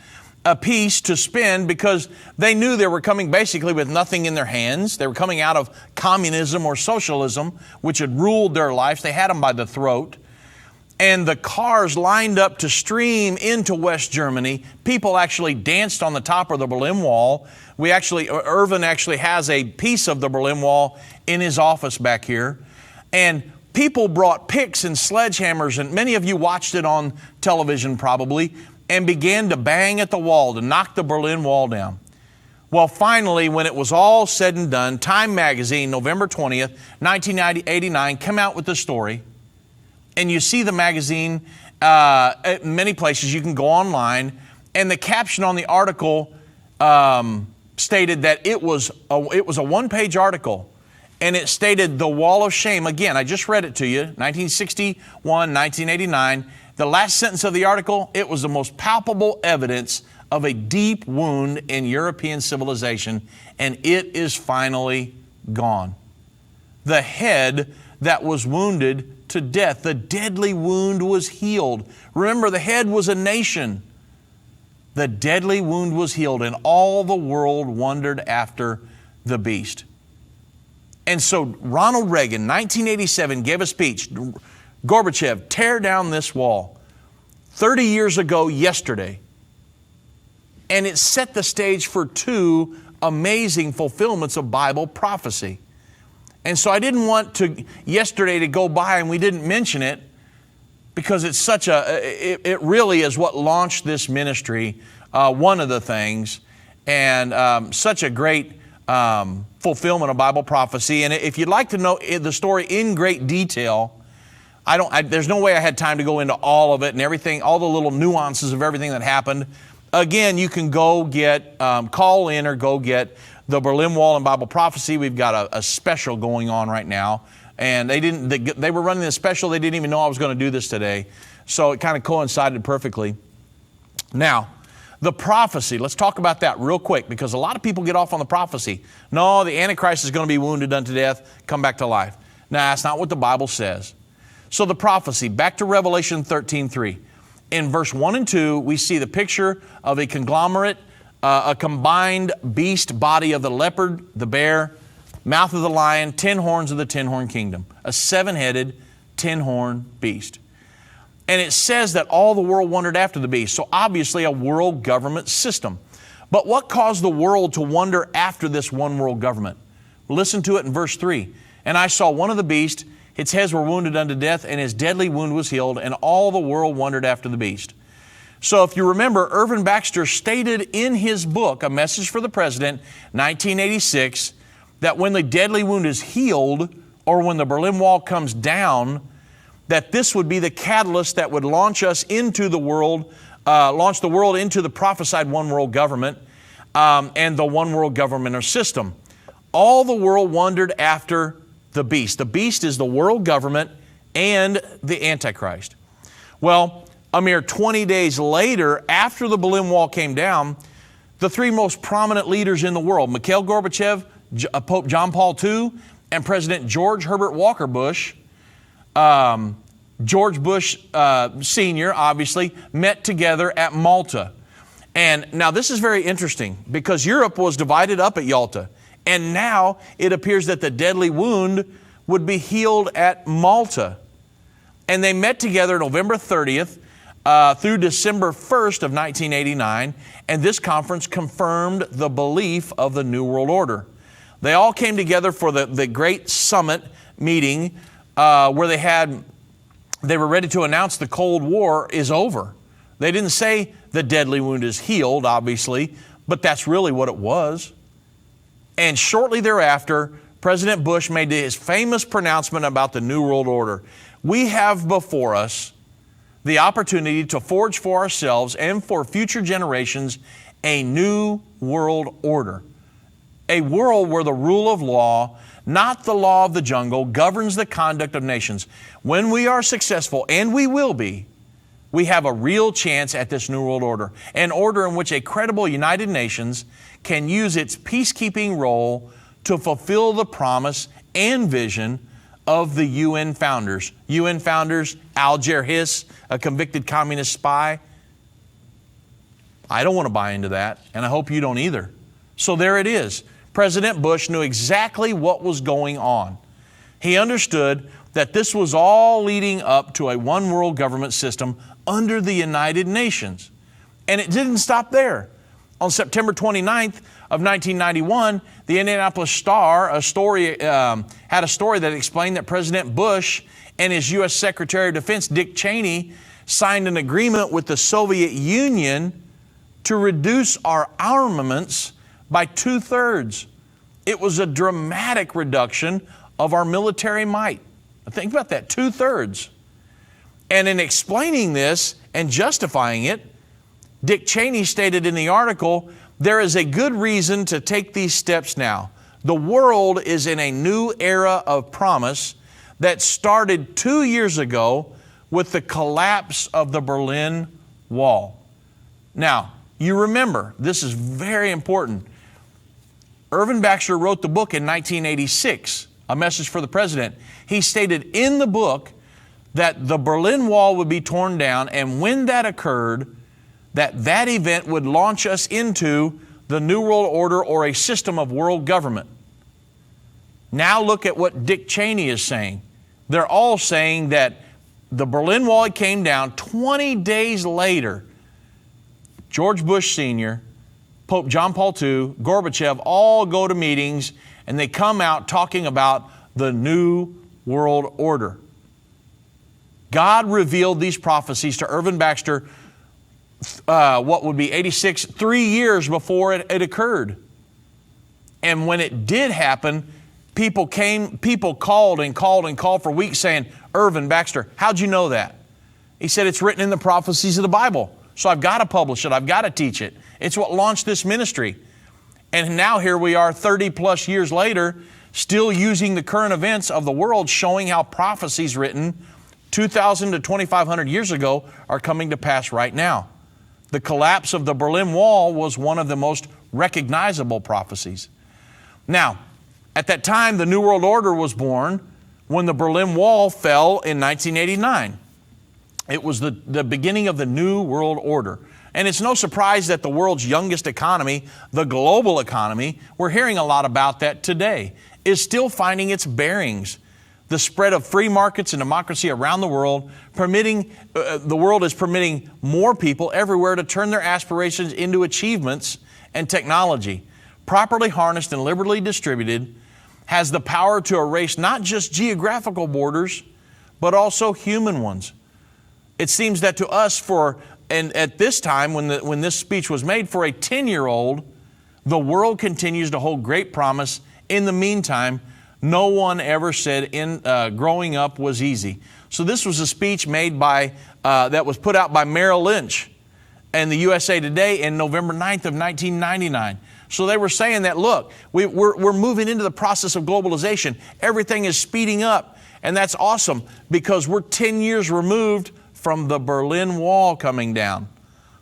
apiece to spend because they knew they were coming basically with nothing in their hands. They were coming out of communism or socialism, which had ruled their lives. They had them by the throat. And the cars lined up to stream into West Germany. People actually danced on the top of the Berlin Wall. Irvin actually has a piece of the Berlin Wall in his office back here. And people brought picks and sledgehammers, and many of you watched it on television probably, and began to bang at the wall to knock the Berlin Wall down. Well, finally, when it was all said and done, Time magazine, November 20th, 1989, came out with the story. And you see the magazine at many places. You can go online. And the caption on the article stated that it was a one-page article. And it stated the wall of shame. Again, I just read it to you, 1961, 1989. The last sentence of the article, it was the most palpable evidence of a deep wound in European civilization, and it is finally gone. The head that was wounded to death, the deadly wound was healed. Remember, the head was a nation. The deadly wound was healed, and all the world wondered after the beast. And so Ronald Reagan, 1987, gave a speech. Gorbachev, tear down this wall. 30 years ago yesterday. And it set the stage for two amazing fulfillments of Bible prophecy. And so I didn't want yesterday to go by and we didn't mention it because it's it really is what launched this ministry, one of the things, and such a great fulfillment of Bible prophecy. And if you'd like to know the story in great detail, there's no way I had time to go into all of it and everything, all the little nuances of everything that happened. Again, you can go get, call in or go get the Berlin Wall and Bible prophecy. We've got a special going on right now. And they were running this special. They didn't even know I was going to do this today. So it kind of coincided perfectly. Now, the prophecy, let's talk about that real quick because a lot of people get off on the prophecy. No, the Antichrist is going to be wounded unto death, come back to life. No, that's not what the Bible says. So the prophecy, back to Revelation 13:3. In verse 1 and 2, we see the picture of a conglomerate, a combined beast body of the leopard, the bear, mouth of the lion, 10 horns of the 10-horn kingdom, a 7-headed, 10-horn beast. And it says that all the world wondered after the beast. So obviously a world government system. But what caused the world to wonder after this one world government? Listen to it in verse 3. And I saw one of the beasts, its heads were wounded unto death, and his deadly wound was healed, and all the world wondered after the beast. So if you remember, Irvin Baxter stated in his book, A Message for the President, 1986, that when the deadly wound is healed, or when the Berlin Wall comes down, that this would be the catalyst that would launch us into the world, launch the world into the prophesied one world government and the one world government or system. All the world wondered after the beast. The beast is the world government and the Antichrist. Well, a mere 20 days later, after the Berlin Wall came down, the three most prominent leaders in the world, Mikhail Gorbachev, Pope John Paul II, and President George Herbert Walker Bush, George Bush Sr., obviously, met together at Malta. And now this is very interesting because Europe was divided up at Yalta. And now it appears that the deadly wound would be healed at Malta. And they met together November 30th through December 1st of 1989. And this conference confirmed the belief of the New World Order. They all came together for the great summit meeting where they were ready to announce the Cold War is over. They didn't say the deadly wound is healed, obviously, but that's really what it was. And shortly thereafter, President Bush made his famous pronouncement about the New World Order. We have before us the opportunity to forge for ourselves and for future generations a new world order. A world where the rule of law, not the law of the jungle, governs the conduct of nations. When we are successful, and we will be, we have a real chance at this new world order. An order in which a credible United Nations can use its peacekeeping role to fulfill the promise and vision of the UN founders. UN founders, Alger Hiss, a convicted communist spy. I don't want to buy into that, and I hope you don't either. So there it is. President Bush knew exactly what was going on. He understood that this was all leading up to a one world government system under the United Nations. And it didn't stop there. On September 29th of 1991, the Indianapolis Star had a story that explained that President Bush and his U.S. Secretary of Defense, Dick Cheney, signed an agreement with the Soviet Union to reduce our armaments by 2/3. It was a dramatic reduction of our military might. Think about that, 2/3. And in explaining this and justifying it, Dick Cheney stated in the article, there is a good reason to take these steps now. The world is in a new era of promise that started 2 years ago with the collapse of the Berlin Wall. Now, you remember, this is very important. Irvin Baxter wrote the book in 1986, A Message for the President. He stated in the book that the Berlin Wall would be torn down, and when that occurred, that event would launch us into the New World Order or a system of world government. Now look at what Dick Cheney is saying. They're all saying that the Berlin Wall came down 20 days later. George Bush Sr., Pope John Paul II, Gorbachev all go to meetings and they come out talking about the New World Order. God revealed these prophecies to Irvin Baxter, what would be 86, 3 years before it occurred. And when it did happen, people called for weeks saying, Irvin Baxter, how'd you know that? He said, it's written in the prophecies of the Bible. So I've got to publish it. I've got to teach it. It's what launched this ministry. And now here we are 30 plus years later, still using the current events of the world, showing how prophecies written 2,000 to 2,500 years ago are coming to pass right now. The collapse of the Berlin Wall was one of the most recognizable prophecies. Now, at that time, the New World Order was born when the Berlin Wall fell in 1989. It was the beginning of the New World Order. And it's no surprise that the world's youngest economy, the global economy, we're hearing a lot about that today, is still finding its bearings. The spread of free markets and democracy around the world, the world is permitting more people everywhere to turn their aspirations into achievements, and technology, properly harnessed and liberally distributed, has the power to erase not just geographical borders, but also human ones. It seems that to us, and at this time when this speech was made, for a 10-year-old, the world continues to hold great promise. In the meantime, no one ever said growing up was easy. So this was a speech made that was put out by Merrill Lynch and the USA Today in November 9th of 1999. So they were saying that, look, we're moving into the process of globalization. Everything is speeding up. And that's awesome because we're 10 years removed from the Berlin Wall coming down.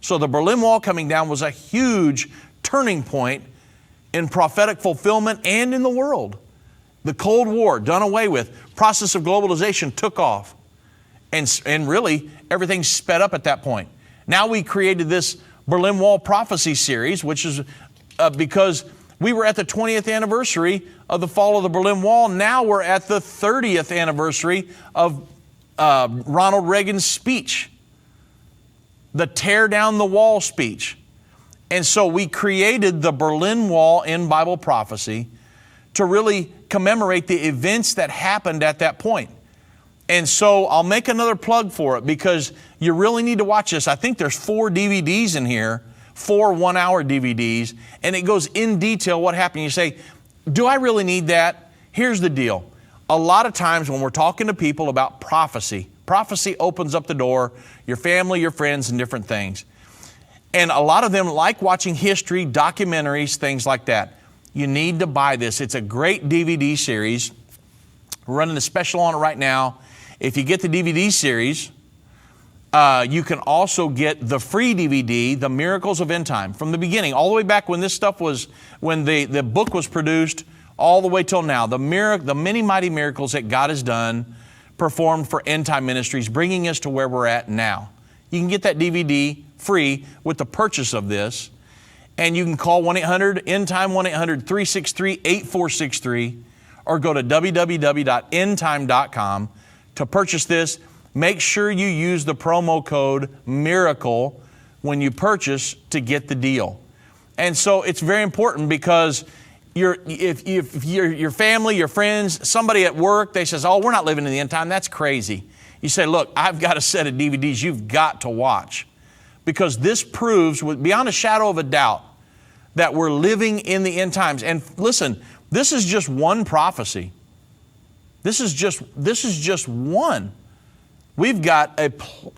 So the Berlin Wall coming down was a huge turning point in prophetic fulfillment and in the world. The Cold War done away with. Process of globalization took off. And really, everything sped up at that point. Now we created this Berlin Wall prophecy series, which is because we were at the 20th anniversary of the fall of the Berlin Wall. Now we're at the 30th anniversary of Ronald Reagan's speech, the Tear Down the Wall speech. And so we created the Berlin Wall in Bible prophecy to really commemorate the events that happened at that point. And so I'll make another plug for it because you really need to watch this. I think there's 4 DVDs in here, 4 one-hour DVDs, and it goes in detail what happened. You say, do I really need that? Here's the deal. A lot of times when we're talking to people about prophecy opens up the door, your family, your friends, and different things. And a lot of them like watching history, documentaries, things like that. You need to buy this. It's a great DVD series. We're running a special on it right now. If you get the DVD series, you can also get the free DVD, The Miracles of End Time, from the beginning, all the way back when this stuff was, when the book was produced, all the way till now. The many mighty miracles that God has done, performed for End Time Ministries, bringing us to where we're at now. You can get that DVD free with the purchase of this. And you can call 1-800-END-TIME, 1-800-363-8463, or go to www.endtime.com to purchase this. Make sure you use the promo code MIRACLE when you purchase to get the deal. And so it's very important because if your family, your friends, somebody at work, they says, oh, we're not living in the end time, that's crazy. You say, look, I've got a set of DVDs you've got to watch, because this proves beyond a shadow of a doubt that we're living in the end times. And listen, this is just one prophecy. This is just one. We've got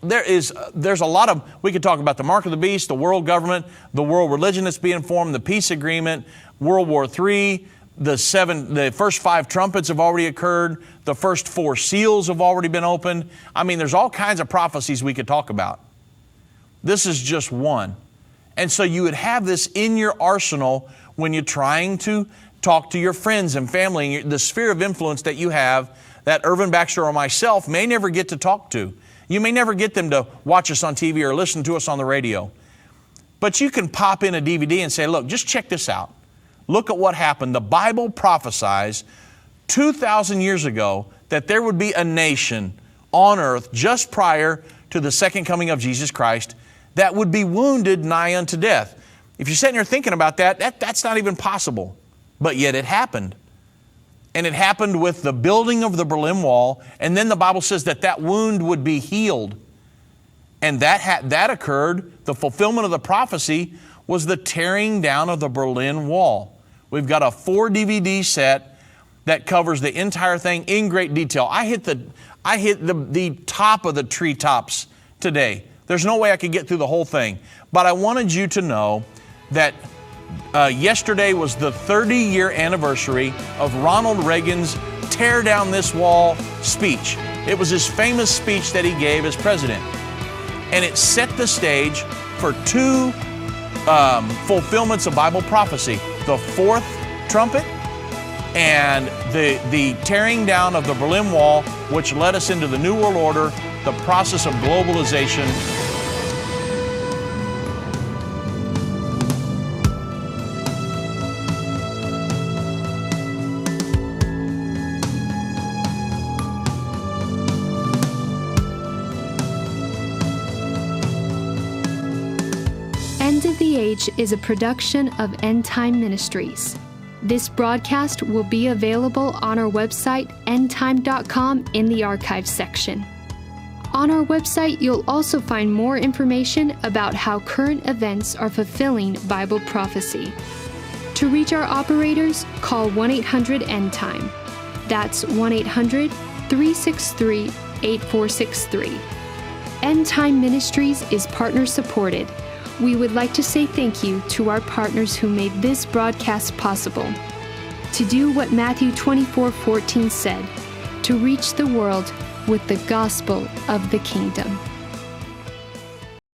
there's a lot of, we could talk about the mark of the beast, the world government, the world religion that's being formed, the peace agreement, World War III, the first 5 trumpets have already occurred, the first 4 seals have already been opened. I mean, there's all kinds of prophecies we could talk about. This is just one. And so you would have this in your arsenal when you're trying to talk to your friends and family, and the sphere of influence that you have that Irvin, Baxter, or myself may never get to talk to. You may never get them to watch us on TV or listen to us on the radio. But you can pop in a DVD and say, look, just check this out. Look at what happened. The Bible prophesies 2,000 years ago that there would be a nation on earth just prior to the second coming of Jesus Christ that would be wounded nigh unto death. If you're sitting there thinking about that's not even possible. But yet it happened. And it happened with the building of the Berlin Wall, and then the Bible says that wound would be healed. And that occurred, the fulfillment of the prophecy was the tearing down of the Berlin Wall. We've got a 4 DVD set that covers the entire thing in great detail. I hit the top of the treetops today. There's no way I could get through the whole thing. But I wanted you to know that yesterday was the 30-year anniversary of Ronald Reagan's Tear Down This Wall speech. It was his famous speech that he gave as president. And it set the stage for 2 fulfillments of Bible prophecy. The 4th trumpet and the tearing down of the Berlin Wall, which led us into the New World Order, the process of globalization. End of the Age is a production of End Time Ministries. This broadcast will be available on our website, endtime.com, in the archives section. On our website, you'll also find more information about how current events are fulfilling Bible prophecy. To reach our operators, call 1-800-END-TIME. That's 1-800-363-8463. End Time Ministries is partner supported. We would like to say thank you to our partners who made this broadcast possible. To do what Matthew 24:14 said, to reach the world with the gospel of the kingdom.